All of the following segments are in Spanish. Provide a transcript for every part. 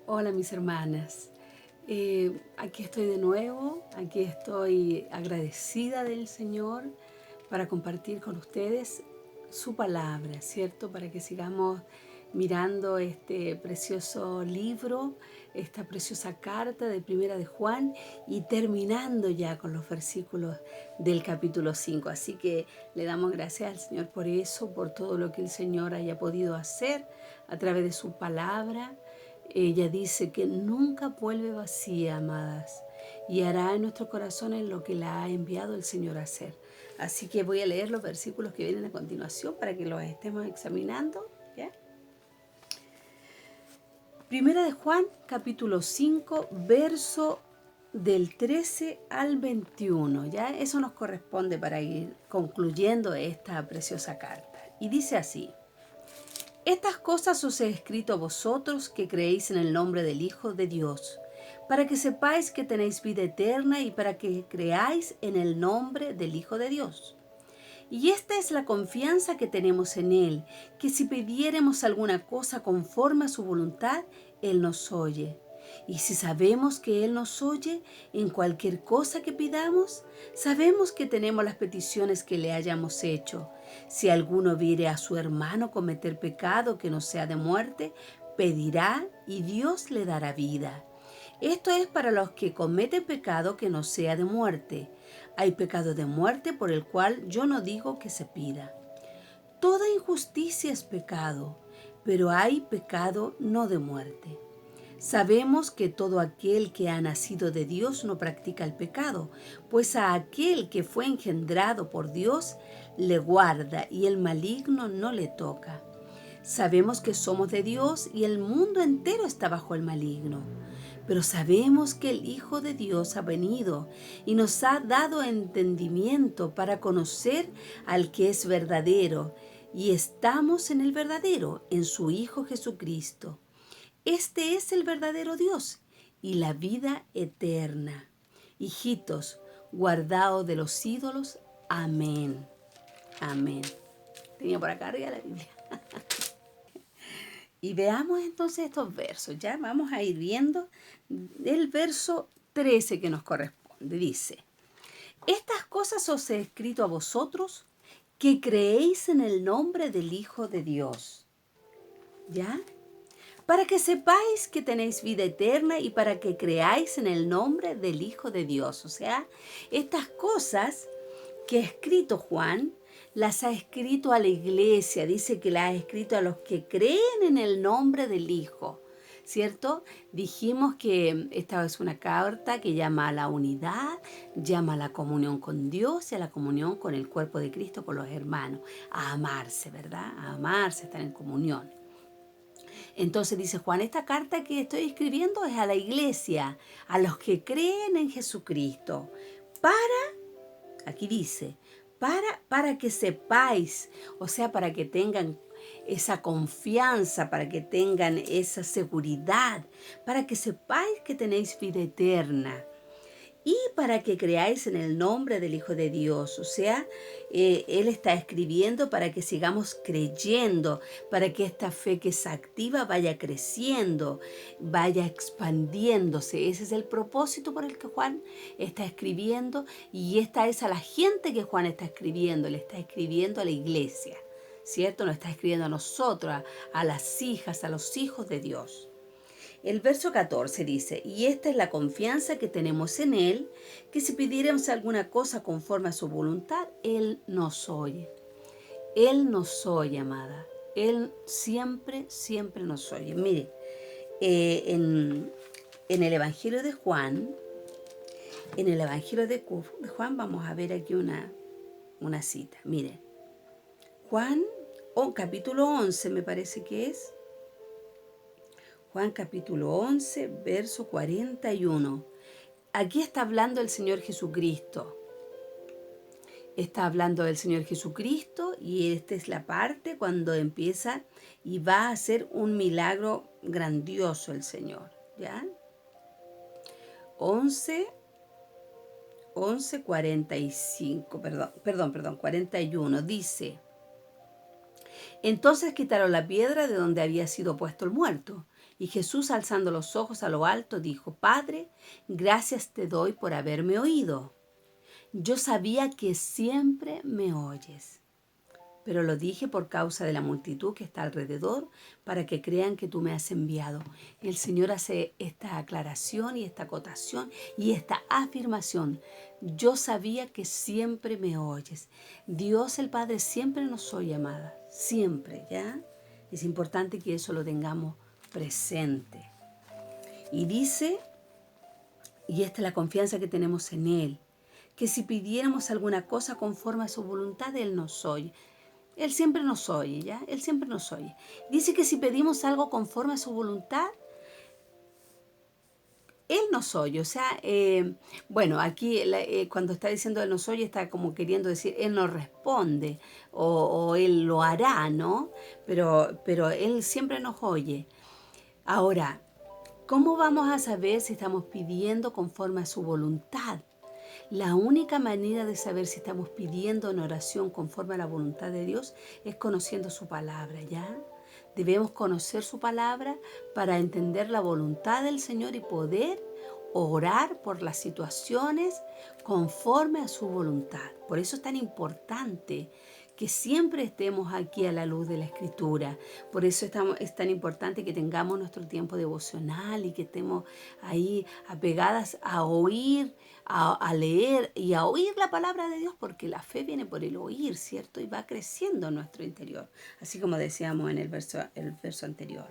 Hola mis hermanas, aquí estoy de nuevo, aquí estoy agradecida del Señor para compartir con ustedes su palabra, ¿cierto? Para que sigamos mirando este precioso libro, esta preciosa carta de Primera de Juan y terminando ya con los versículos del capítulo 5. Así que le damos gracias al Señor por eso, por todo lo que el Señor haya podido hacer a través de su palabra. Ella dice que nunca vuelve vacía, amadas, y hará en nuestros corazones lo que la ha enviado el Señor a hacer. Así que voy a leer los versículos que vienen a continuación para que los estemos examinando, ¿ya? Primera de Juan, capítulo 5, verso del 13 al 21, ¿ya? Eso nos corresponde para ir concluyendo esta preciosa carta. Y dice así: Estas cosas os he escrito a vosotros que creéis en el nombre del Hijo de Dios, para que sepáis que tenéis vida eterna y para que creáis en el nombre del Hijo de Dios. Y esta es la confianza que tenemos en Él, que si pidiéremos alguna cosa conforme a su voluntad, Él nos oye. Y si sabemos que Él nos oye en cualquier cosa que pidamos, sabemos que tenemos las peticiones que le hayamos hecho. Si alguno viere a su hermano cometer pecado que no sea de muerte, pedirá y Dios le dará vida. Esto es para los que cometen pecado que no sea de muerte. Hay pecado de muerte por el cual yo no digo que se pida. Toda injusticia es pecado, pero hay pecado no de muerte. Sabemos que todo aquel que ha nacido de Dios no practica el pecado, pues a aquel que fue engendrado por Dios le guarda y el maligno no le toca. Sabemos que somos de Dios y el mundo entero está bajo el maligno. Pero sabemos que el Hijo de Dios ha venido y nos ha dado entendimiento para conocer al que es verdadero, y estamos en el verdadero, en su Hijo Jesucristo. Este es el verdadero Dios y la vida eterna. Hijitos, guardaos de los ídolos. Amén. Amén. Tenía por acá arriba la Biblia. Y veamos entonces estos versos. Ya vamos a ir viendo el verso 13 que nos corresponde. Dice: Estas cosas os he escrito a vosotros que creéis en el nombre del Hijo de Dios. ¿Ya? Para que sepáis que tenéis vida eterna y para que creáis en el nombre del Hijo de Dios. O sea, estas cosas que ha escrito Juan, las ha escrito a la iglesia, dice que las ha escrito a los que creen en el nombre del Hijo, ¿cierto? Dijimos que esta es una carta que llama a la unidad, llama a la comunión con Dios y a la comunión con el cuerpo de Cristo, con los hermanos, a amarse, ¿verdad? A amarse, estar en comunión. Entonces dice Juan, esta carta que estoy escribiendo es a la iglesia, a los que creen en Jesucristo, para, aquí dice, para que sepáis, o sea, para que tengan esa confianza, para que tengan esa seguridad, para que sepáis que tenéis vida eterna y para que creáis en el nombre del Hijo de Dios. O sea, Él está escribiendo para que sigamos creyendo, para que esta fe que se activa vaya creciendo, vaya expandiéndose. Ese es el propósito por el que Juan está escribiendo, y esta es a la gente que Juan está escribiendo, le está escribiendo a la iglesia, ¿cierto? Nos está escribiendo a nosotros, a las hijas, a los hijos de Dios. El verso 14 dice: Y esta es la confianza que tenemos en Él, que si pidiéramos alguna cosa conforme a su voluntad, Él nos oye. Él nos oye, amada. Él siempre, siempre nos oye. Mire, en el Evangelio de Juan, Juan vamos a ver aquí una cita. Mire, Juan, capítulo 11 me parece que es. Juan capítulo 11, verso 41. Aquí está hablando el Señor Jesucristo. Está hablando del Señor Jesucristo, y esta es la parte cuando empieza y va a hacer un milagro grandioso el Señor. ¿Ya? 11, 45, perdón, 41. Dice: Entonces quitaron la piedra de donde había sido puesto el muerto. Y Jesús, alzando los ojos a lo alto, dijo: Padre, gracias te doy por haberme oído. Yo sabía que siempre me oyes, pero lo dije por causa de la multitud que está alrededor, para que crean que tú me has enviado. El Señor hace esta aclaración y esta acotación y esta afirmación. Yo sabía que siempre me oyes. Dios el Padre siempre nos oye, amada. Siempre, ¿ya? Es importante que eso lo tengamos presente. Y dice, y esta es la confianza que tenemos en Él, que si pidiéramos alguna cosa conforme a su voluntad, Él nos oye. Él siempre nos oye, ¿ya? Él siempre nos oye. Dice que si pedimos algo conforme a su voluntad, Él nos oye. O sea, bueno, aquí cuando está diciendo Él nos oye, está como queriendo decir Él nos responde o Él lo hará, ¿no? Pero Él siempre nos oye. Ahora, ¿cómo vamos a saber si estamos pidiendo conforme a su voluntad? La única manera de saber si estamos pidiendo en oración conforme a la voluntad de Dios es conociendo su palabra, ¿ya? Debemos conocer su palabra para entender la voluntad del Señor y poder orar por las situaciones conforme a su voluntad. Por eso es tan importante que siempre estemos aquí a la luz de la Escritura. Por eso es tan importante que tengamos nuestro tiempo devocional y que estemos ahí apegadas a oír, a leer y a oír la palabra de Dios, porque la fe viene por el oír, ¿cierto? Y va creciendo en nuestro interior, así como decíamos en el verso anterior.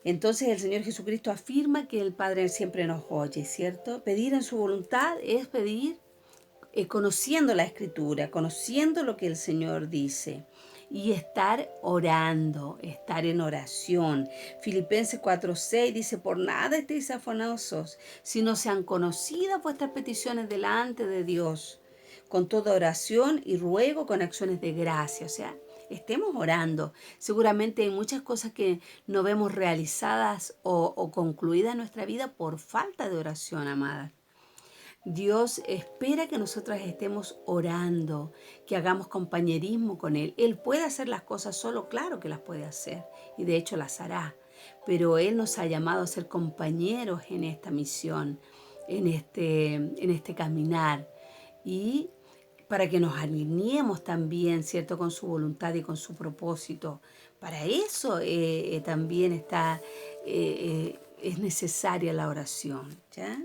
Entonces el Señor Jesucristo afirma que el Padre siempre nos oye, ¿cierto? Pedir en su voluntad es pedir conociendo la Escritura, conociendo lo que el Señor dice y estar orando, estar en oración. Filipenses 4:6 dice: por nada estéis afanosos, sino sean conocidas vuestras peticiones delante de Dios, con toda oración y ruego con acciones de gracia. O sea, estemos orando. Seguramente hay muchas cosas que no vemos realizadas o concluidas en nuestra vida por falta de oración, amadas. Dios espera que nosotras estemos orando, que hagamos compañerismo con Él. Él puede hacer las cosas solo, claro que las puede hacer, y de hecho las hará, pero Él nos ha llamado a ser compañeros en esta misión, en este caminar, y para que nos alineemos también, ¿cierto?, con su voluntad y con su propósito. Para eso también es necesaria la oración, ¿ya?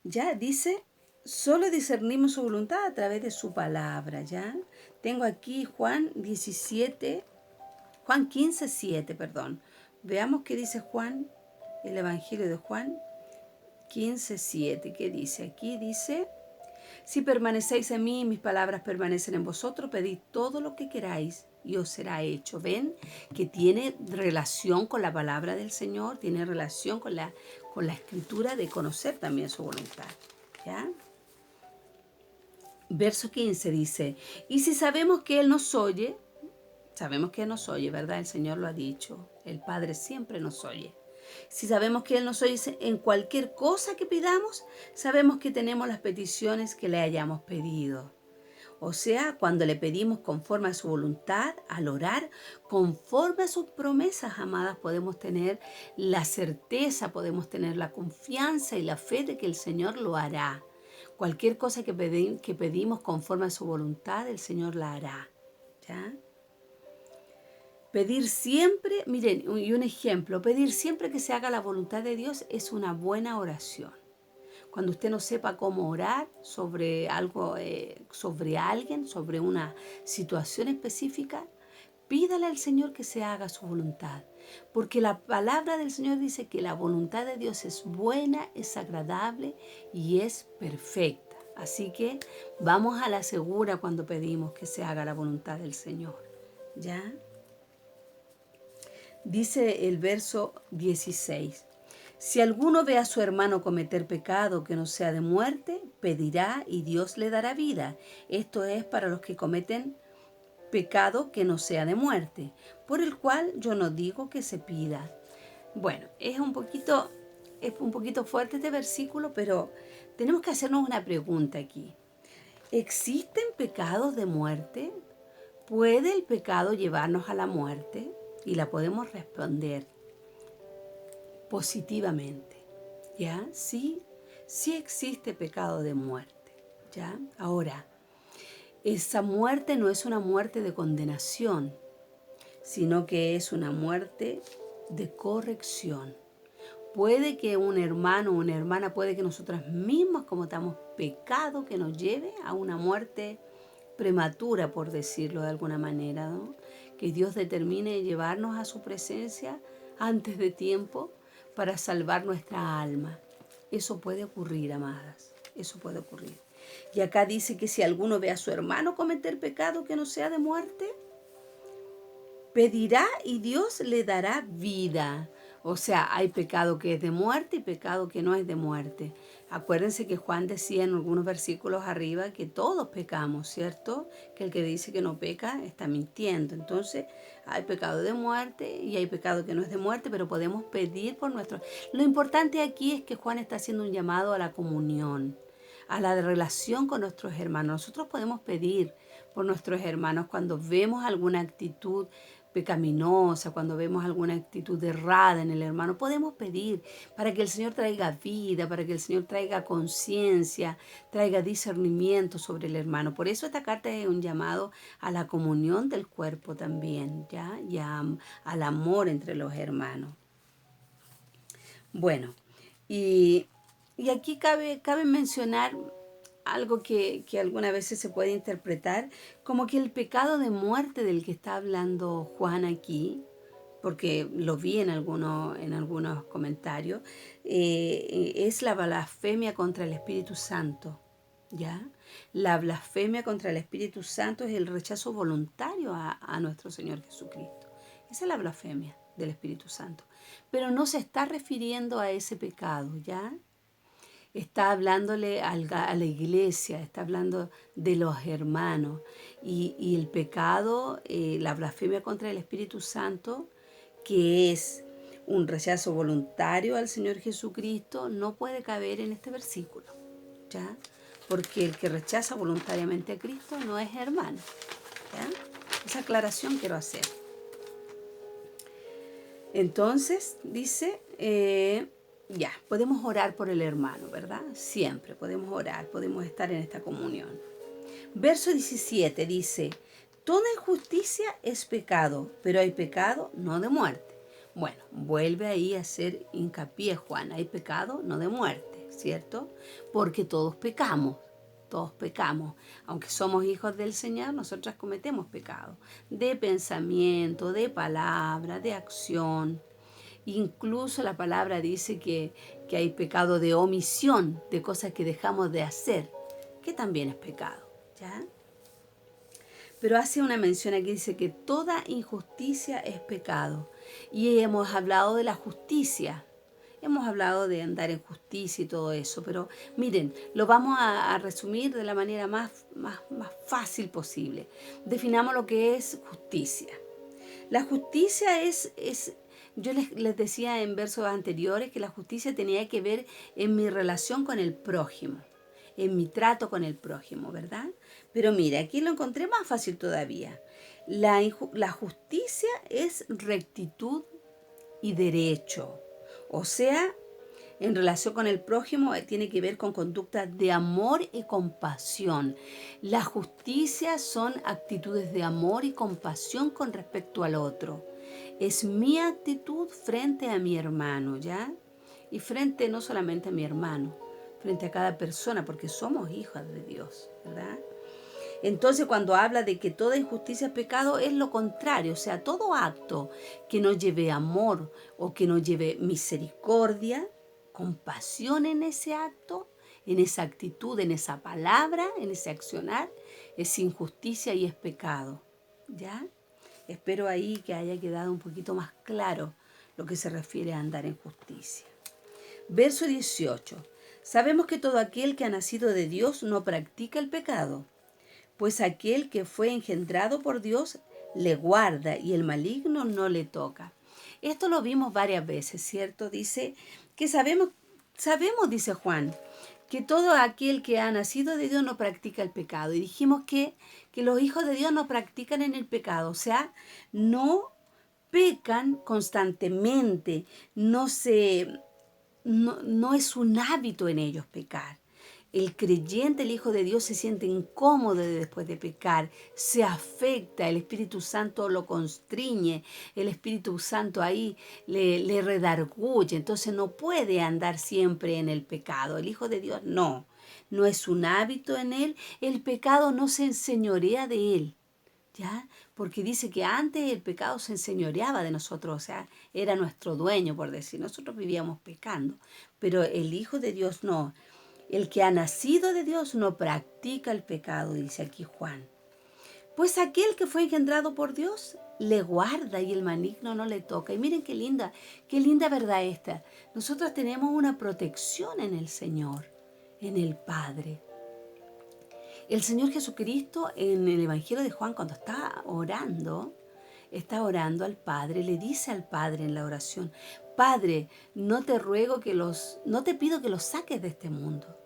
Ya dice, solo discernimos su voluntad a través de su palabra, ¿ya? Tengo aquí Juan 15:7, perdón. Veamos qué dice Juan, el Evangelio de Juan 15:7. ¿Qué dice? Aquí dice: si permanecéis en mí y mis palabras permanecen en vosotros, pedid todo lo que queráis y os será hecho. ¿Ven? Que tiene relación con la palabra del Señor, tiene relación con la Escritura, de conocer también su voluntad, ¿ya? Verso 15 dice: y si sabemos que Él nos oye, ¿verdad? El Señor lo ha dicho, el Padre siempre nos oye. Si sabemos que Él nos oye en cualquier cosa que pidamos, sabemos que tenemos las peticiones que le hayamos pedido. O sea, cuando le pedimos conforme a su voluntad, al orar, conforme a sus promesas, amadas, podemos tener la certeza, podemos tener la confianza y la fe de que el Señor lo hará. Cualquier cosa que pedimos conforme a su voluntad, el Señor la hará, ¿ya? Pedir siempre, miren, y un ejemplo, pedir siempre que se haga la voluntad de Dios es una buena oración. Cuando usted no sepa cómo orar sobre algo, sobre alguien, sobre una situación específica, pídale al Señor que se haga su voluntad. Porque la palabra del Señor dice que la voluntad de Dios es buena, es agradable y es perfecta. Así que vamos a la segura cuando pedimos que se haga la voluntad del Señor, ¿ya? Dice el verso 16. Si alguno ve a su hermano cometer pecado que no sea de muerte, pedirá y Dios le dará vida. Esto es para los que cometen pecado que no sea de muerte, por el cual yo no digo que se pida. Bueno, es un poquito fuerte este versículo, pero tenemos que hacernos una pregunta aquí. ¿Existen pecados de muerte? ¿Puede el pecado llevarnos a la muerte? y la podemos responder positivamente, ¿ya? Sí, sí existe pecado de muerte, ¿ya? Ahora, esa muerte no es una muerte de condenación, sino que es una muerte de corrección. Puede que un hermano o una hermana, puede que nosotras mismas cometamos pecado que nos lleve a una muerte prematura, por decirlo de alguna manera, ¿no? Que Dios determine llevarnos a su presencia antes de tiempo para salvar nuestra alma. Eso puede ocurrir, amadas, eso puede ocurrir. Y acá dice que si alguno ve a su hermano cometer pecado que no sea de muerte, pedirá y Dios le dará vida. O sea, hay pecado que es de muerte y pecado que no es de muerte. Acuérdense que Juan decía en algunos versículos arriba que todos pecamos, ¿cierto? Que el que dice que no peca está mintiendo. Entonces, hay pecado de muerte y hay pecado que no es de muerte, pero podemos pedir por nuestro... Lo importante aquí es que Juan está haciendo un llamado a la comunión, a la relación con nuestros hermanos. Nosotros podemos pedir por nuestros hermanos cuando vemos alguna actitud pecaminosa, cuando vemos alguna actitud errada en el hermano, podemos pedir para que el Señor traiga vida, para que el Señor traiga conciencia, traiga discernimiento sobre el hermano. Por eso esta carta es un llamado a la comunión del cuerpo también, ¿ya? Y al amor entre los hermanos. Bueno, y, y aquí cabe mencionar algo que algunas veces se puede interpretar como que el pecado de muerte del que está hablando Juan aquí, porque lo vi en algunos comentarios, es la blasfemia contra el Espíritu Santo, ¿ya? La blasfemia contra el Espíritu Santo es el rechazo voluntario a nuestro Señor Jesucristo. Esa es la blasfemia del Espíritu Santo. Pero no se está refiriendo a ese pecado, ¿ya? Está hablándole a la iglesia, está hablando de los hermanos. Y el pecado, la blasfemia contra el Espíritu Santo, que es un rechazo voluntario al Señor Jesucristo, no puede caber en este versículo, ¿ya? Porque el que rechaza voluntariamente a Cristo no es hermano, ¿ya? Esa aclaración quiero hacer. Entonces, dice, ya, podemos orar por el hermano, ¿verdad? Siempre podemos orar, podemos estar en esta comunión. Verso 17 dice, toda injusticia es pecado, pero hay pecado no de muerte. Bueno, vuelve ahí a hacer hincapié Juan, hay pecado no de muerte, ¿cierto? Porque todos pecamos. Todos pecamos. Aunque somos hijos del Señor, nosotras cometemos pecado. De pensamiento, de palabra, de acción. Incluso la palabra dice que hay pecado de omisión, de cosas que dejamos de hacer, que también es pecado, ¿ya? Pero hace una mención aquí, dice que toda injusticia es pecado. Y hemos hablado de la justicia. Hemos hablado de andar en justicia y todo eso, pero miren, lo vamos a resumir de la manera más fácil posible. Definamos lo que es justicia. La justicia yo les decía en versos anteriores que la justicia tenía que ver en mi relación con el prójimo, en mi trato con el prójimo, ¿verdad? Pero mira, aquí lo encontré más fácil todavía. La justicia es rectitud y derecho. O sea, en relación con el prójimo tiene que ver con conductas de amor y compasión. La justicia son actitudes de amor y compasión con respecto al otro. Es mi actitud frente a mi hermano, ¿ya? Y frente no solamente a mi hermano, frente a cada persona, porque somos hijos de Dios, ¿verdad? Entonces, cuando habla de que toda injusticia es pecado, es lo contrario. O sea, todo acto que no lleve amor o que no lleve misericordia, compasión en ese acto, en esa actitud, en esa palabra, en ese accionar, es injusticia y es pecado. ¿Ya? Espero ahí que haya quedado un poquito más claro lo que se refiere a andar en justicia. Verso 18. Sabemos que todo aquel que ha nacido de Dios no practica el pecado, pues aquel que fue engendrado por Dios le guarda y el maligno no le toca. Esto lo vimos varias veces, ¿cierto? Dice que sabemos, dice Juan, que todo aquel que ha nacido de Dios no practica el pecado. Y dijimos que los hijos de Dios no practican en el pecado, o sea, no pecan constantemente, no es un hábito en ellos pecar. El creyente, el Hijo de Dios, se siente incómodo después de pecar, se afecta, el Espíritu Santo lo constriñe, el Espíritu Santo ahí le redarguye, entonces no puede andar siempre en el pecado. El Hijo de Dios no es un hábito en él, el pecado no se enseñorea de él. ¿Ya? Porque dice que antes el pecado se enseñoreaba de nosotros, o sea, era nuestro dueño, por decir, nosotros vivíamos pecando, pero el Hijo de Dios no. El que ha nacido de Dios no practica el pecado, dice aquí Juan. Pues aquel que fue engendrado por Dios le guarda y el maligno no le toca. Y miren qué linda verdad esta. Nosotros tenemos una protección en el Señor, en el Padre. El Señor Jesucristo en el Evangelio de Juan, cuando está orando al Padre, le dice al Padre en la oración: Padre, no te pido que los saques de este mundo,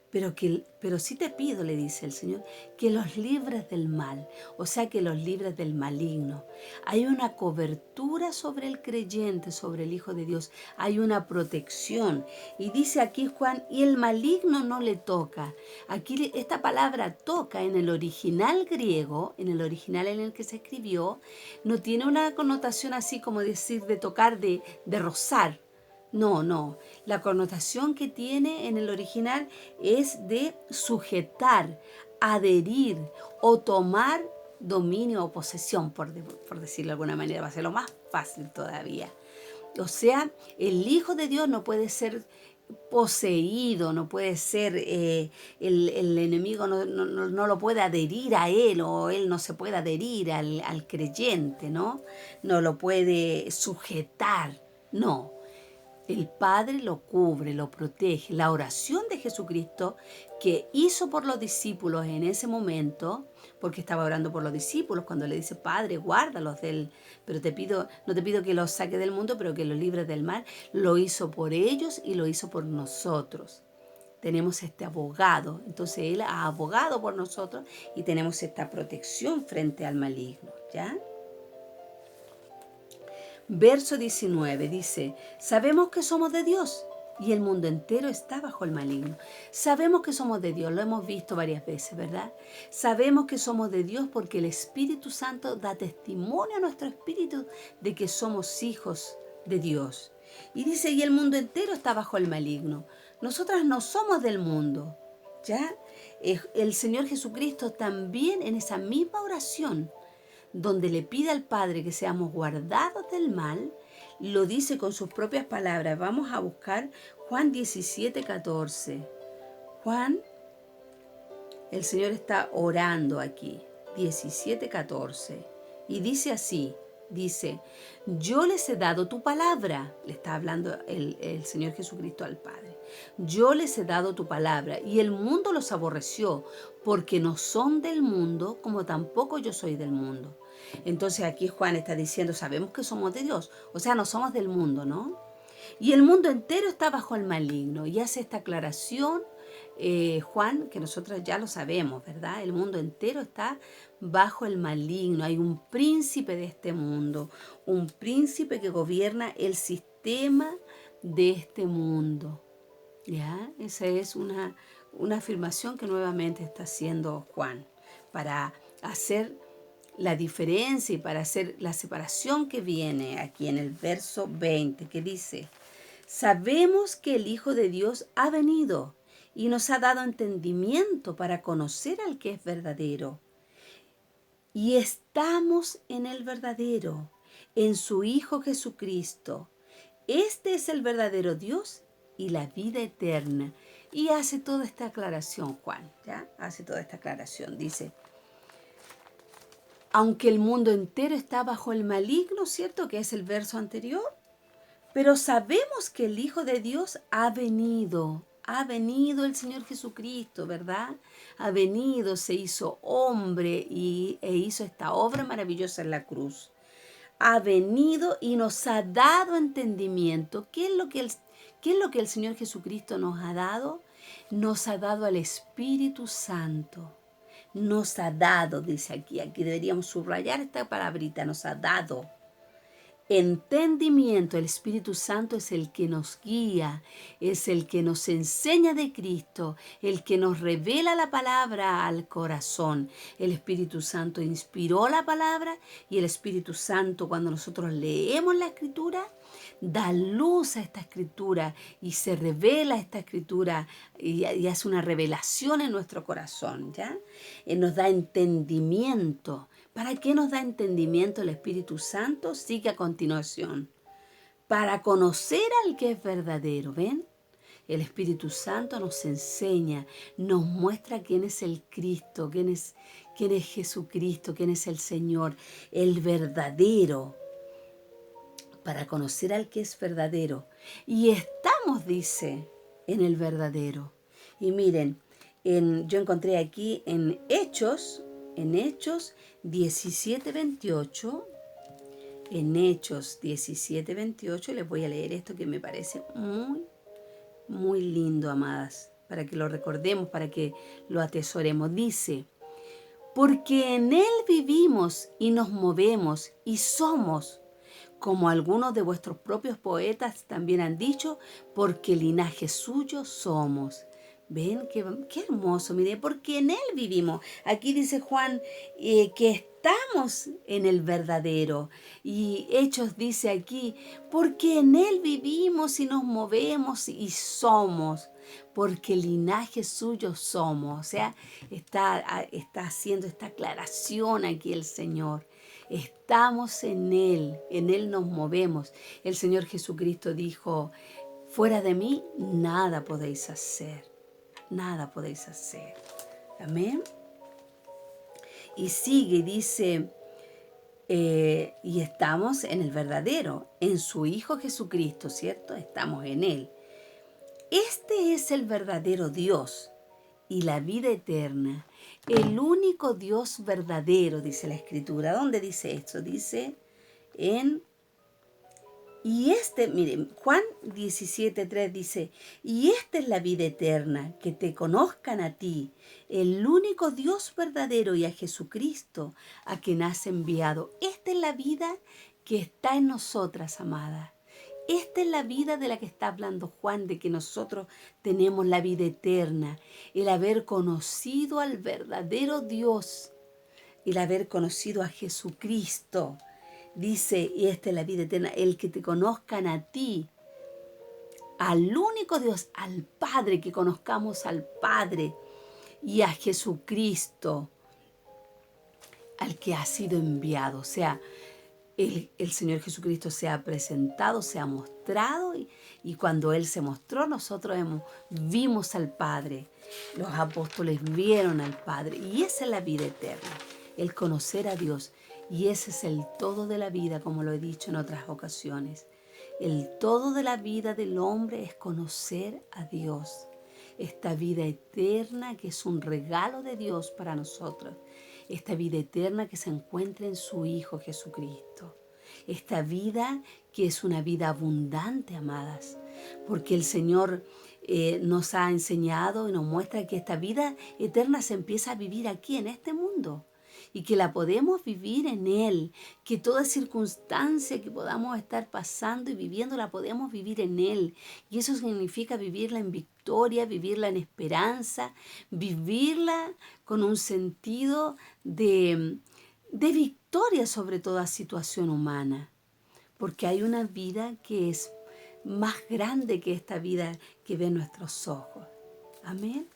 pero sí te pido, le dice el Señor, que los libres del mal, o sea, que los libres del maligno. Hay una cobertura sobre el creyente, sobre el Hijo de Dios, hay una protección. Y dice aquí Juan, y el maligno no le toca. Aquí esta palabra toca en el original griego, en el original en el que se escribió, no tiene una connotación así como decir de tocar, de rozar. No. La connotación que tiene en el original es de sujetar, adherir o tomar dominio o posesión, por decirlo de alguna manera, va a ser lo más fácil todavía. O sea, el Hijo de Dios no puede ser poseído, no puede ser, el enemigo no lo puede adherir a él, o él no se puede adherir al creyente, ¿no? No lo puede sujetar, no. El Padre lo cubre, lo protege. La oración de Jesucristo que hizo por los discípulos en ese momento, porque estaba orando por los discípulos cuando le dice: Padre, guárdalos pero no te pido que los saque del mundo, pero que los libres del mal. Lo hizo por ellos y lo hizo por nosotros. Tenemos este abogado, entonces Él ha abogado por nosotros y tenemos esta protección frente al maligno, ¿ya? Verso 19 dice: sabemos que somos de Dios y el mundo entero está bajo el maligno. Sabemos que somos de Dios, lo hemos visto varias veces, ¿verdad? Sabemos que somos de Dios porque el Espíritu Santo da testimonio a nuestro espíritu de que somos hijos de Dios. Y dice, y el mundo entero está bajo el maligno. Nosotras no somos del mundo, ¿ya? El Señor Jesucristo también en esa misma oración, donde le pide al Padre que seamos guardados del mal, lo dice con sus propias palabras. Vamos a buscar Juan 17:14. Juan, el Señor está orando aquí, 17:14. Y dice así, dice: yo les he dado tu palabra. Le está hablando el Señor Jesucristo al Padre. Yo les he dado tu palabra y el mundo los aborreció porque no son del mundo como tampoco yo soy del mundo. Entonces aquí Juan está diciendo, sabemos que somos de Dios, o sea, no somos del mundo, ¿no? Y el mundo entero está bajo el maligno. Y hace esta aclaración Juan, que nosotros ya lo sabemos, ¿verdad? El mundo entero está bajo el maligno. Hay un príncipe de este mundo, un príncipe que gobierna el sistema de este mundo. ¿Ya? Esa es una afirmación que nuevamente está haciendo Juan para hacer la diferencia y para hacer la separación que viene aquí en el verso 20, que dice: sabemos que el Hijo de Dios ha venido y nos ha dado entendimiento para conocer al que es verdadero. Y estamos en el verdadero, en su Hijo Jesucristo. Este es el verdadero Dios y la vida eterna. Y hace toda esta aclaración, Juan, ¿ya? Hace toda esta aclaración. Dice: aunque el mundo entero está bajo el maligno, ¿cierto? Que es el verso anterior. Pero sabemos que el Hijo de Dios ha venido el Señor Jesucristo, ¿verdad? Ha venido, se hizo hombre e hizo esta obra maravillosa en la cruz. Ha venido y nos ha dado entendimiento. ¿Qué es lo que el Señor Jesucristo nos ha dado? Nos ha dado al Espíritu Santo. Nos ha dado, dice aquí deberíamos subrayar esta palabrita, nos ha dado. entendimiento. El Espíritu Santo es el que nos guía, es el que nos enseña de Cristo, el que nos revela la palabra al corazón. El Espíritu Santo inspiró la palabra y el Espíritu Santo, cuando nosotros leemos la Escritura, da luz a esta Escritura y se revela esta Escritura y hace una revelación en nuestro corazón, ¿ya? Nos da entendimiento. ¿Para qué nos da entendimiento el Espíritu Santo? Sigue a continuación. Para conocer al que es verdadero, ¿ven? El Espíritu Santo nos enseña, nos muestra quién es el Cristo, quién es Jesucristo, quién es el Señor, el verdadero. Para conocer al que es verdadero. Y estamos, dice, en el verdadero. Y miren, yo encontré aquí en Hechos 17:28, en Hechos 17:28, les voy a leer esto que me parece muy, muy lindo, amadas, para que lo recordemos, para que lo atesoremos. Dice, porque en Él vivimos y nos movemos y somos, como algunos de vuestros propios poetas también han dicho, porque linaje suyo somos. ¿Ven? Qué hermoso, mire, porque en Él vivimos. Aquí dice Juan que estamos en el verdadero. Y Hechos dice aquí, porque en Él vivimos y nos movemos y somos, porque linaje suyo somos. O sea, está haciendo esta aclaración aquí el Señor. Estamos en Él nos movemos. El Señor Jesucristo dijo, fuera de mí nada podéis hacer, nada podéis hacer. Amén. Y sigue y dice, y estamos en el verdadero, en su Hijo Jesucristo, ¿cierto? Estamos en Él. Este es el verdadero Dios y la vida eterna. El único Dios verdadero, dice la Escritura. ¿Dónde dice esto? Dice miren, Juan 17:3 dice, y esta es la vida eterna, que te conozcan a ti, el único Dios verdadero, y a Jesucristo, a quien has enviado. Esta es la vida que está en nosotras, amada. Esta es la vida de la que está hablando Juan, de que nosotros tenemos la vida eterna, el haber conocido al verdadero Dios, el haber conocido a Jesucristo. Dice, y esta es la vida eterna, el que te conozcan a ti, al único Dios, al Padre, que conozcamos al Padre y a Jesucristo, al que ha sido enviado. O sea, el Señor Jesucristo se ha presentado, se ha mostrado y cuando Él se mostró, nosotros vimos al Padre. Los apóstoles vieron al Padre y esa es la vida eterna, el conocer a Dios. Y ese es el todo de la vida, como lo he dicho en otras ocasiones. El todo de la vida del hombre es conocer a Dios. Esta vida eterna que es un regalo de Dios para nosotros. Esta vida eterna que se encuentra en su Hijo Jesucristo. Esta vida que es una vida abundante, amadas. Porque el Señor nos ha enseñado y nos muestra que esta vida eterna se empieza a vivir aquí en este mundo. Y que la podemos vivir en Él, que toda circunstancia que podamos estar pasando y viviendo la podemos vivir en Él. Y eso significa vivirla en victoria, vivirla en esperanza, vivirla con un sentido de victoria sobre toda situación humana. Porque hay una vida que es más grande que esta vida que ven nuestros ojos. Amén.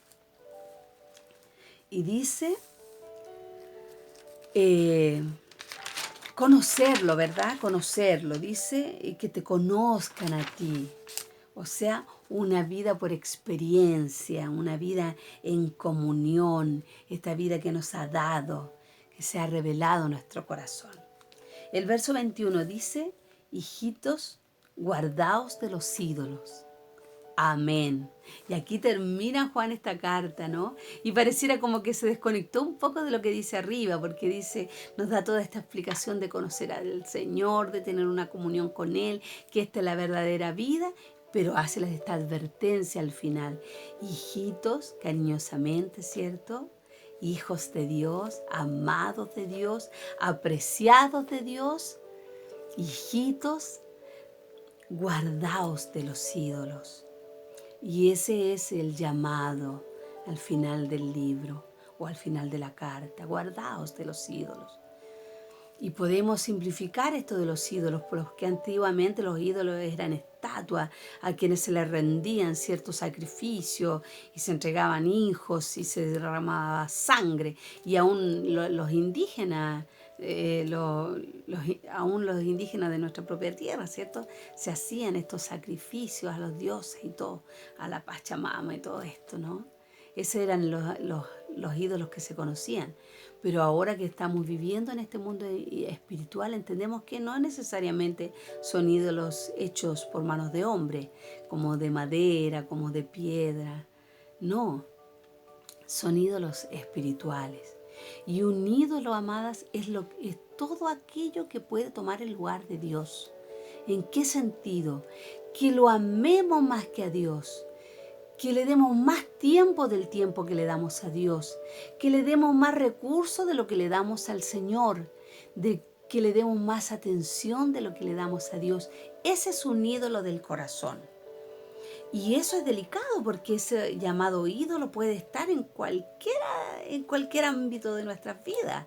Y dice... conocerlo, ¿verdad? Conocerlo, dice que te conozcan a ti. O sea, una vida por experiencia, una vida en comunión, esta vida que nos ha dado, que se ha revelado en nuestro corazón. El verso 21 dice, hijitos, guardaos de los ídolos. Amén. Y aquí termina Juan esta carta, ¿no? Y pareciera como que se desconectó un poco de lo que dice arriba, porque dice, nos da toda esta explicación de conocer al Señor, de tener una comunión con Él, que esta es la verdadera vida, pero hace esta advertencia al final. Hijitos, cariñosamente, ¿cierto? Hijos de Dios, amados de Dios, apreciados de Dios, Hijitos, guardaos de los ídolos. Y ese es el llamado al final del libro o al final de la carta. Guardaos de los ídolos. Y podemos simplificar esto de los ídolos, porque antiguamente los ídolos eran estatuas a quienes se les rendían ciertos sacrificios y se entregaban hijos y se derramaba sangre. Y aún los indígenas, aún los indígenas de nuestra propia tierra, ¿cierto? Se hacían estos sacrificios a los dioses y todo, a la Pachamama y todo esto, ¿no? Esos eran los ídolos que se conocían. Pero ahora que estamos viviendo en este mundo espiritual, entendemos que no necesariamente son ídolos hechos por manos de hombre, como de madera, como de piedra. No, son ídolos espirituales. Y un ídolo, amadas, es todo aquello que puede tomar el lugar de Dios. ¿En qué sentido? Que lo amemos más que a Dios, que le demos más tiempo del tiempo que le damos a Dios, que le demos más recursos de lo que le damos al Señor, de que le demos más atención de lo que le damos a Dios. Ese es un ídolo del corazón. Y eso es delicado porque ese llamado ídolo puede estar en cualquier ámbito de nuestras vidas.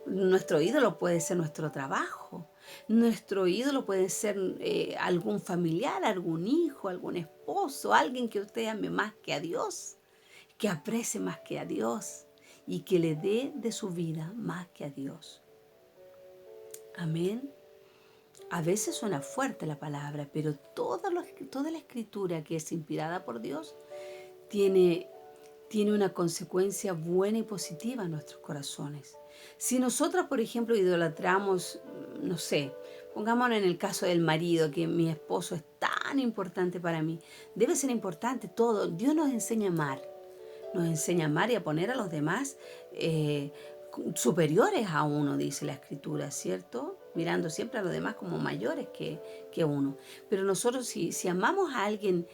Nuestro ídolo puede ser nuestro trabajo. Nuestro ídolo puede ser algún familiar, algún hijo, algún esposo, alguien que usted ame más que a Dios, que aprecie más que a Dios y que le dé de su vida más que a Dios. Amén. A veces suena fuerte la palabra, pero toda la escritura que es inspirada por Dios tiene una consecuencia buena y positiva en nuestros corazones. Si nosotros, por ejemplo, idolatramos, no sé, pongámonos en el caso del marido, que mi esposo es tan importante para mí, debe ser importante todo. Dios nos enseña a amar, y a poner a los demás superiores a uno, dice la escritura, ¿cierto? Mirando siempre a los demás como mayores que uno. Pero nosotros si amamos a alguien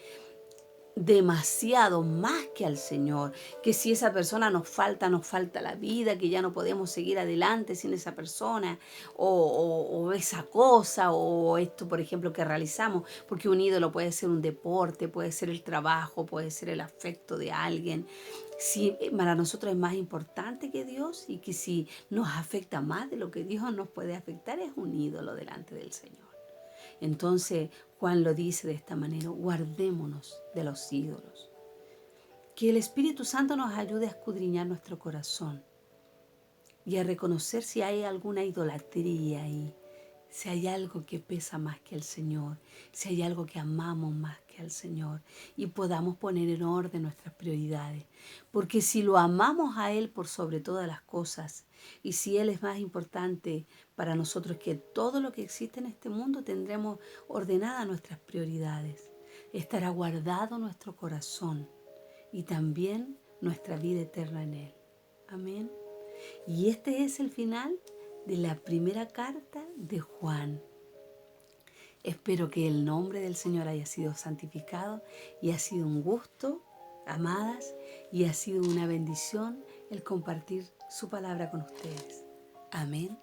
demasiado más que al Señor, que si esa persona nos falta la vida, que ya no podemos seguir adelante sin esa persona o esa cosa o esto, por ejemplo, que realizamos, porque un ídolo puede ser un deporte, puede ser el trabajo, puede ser el afecto de alguien. Si para nosotros es más importante que Dios y que si nos afecta más de lo que Dios nos puede afectar, es un ídolo delante del Señor. Entonces Juan lo dice de esta manera: guardémonos de los ídolos. Que el Espíritu Santo nos ayude a escudriñar nuestro corazón y a reconocer si hay alguna idolatría ahí, si hay algo que pesa más que el Señor, si hay algo que amamos más que al Señor, y podamos poner en orden nuestras prioridades. Porque si lo amamos a Él por sobre todas las cosas, y si Él es más importante para nosotros que todo lo que existe en este mundo, tendremos ordenadas nuestras prioridades. Estará guardado nuestro corazón y también nuestra vida eterna en Él. Amén. Y este es el final de la primera carta de Juan. Espero que el nombre del Señor haya sido santificado y ha sido un gusto, amadas, y ha sido una bendición el compartir su palabra con ustedes. Amén.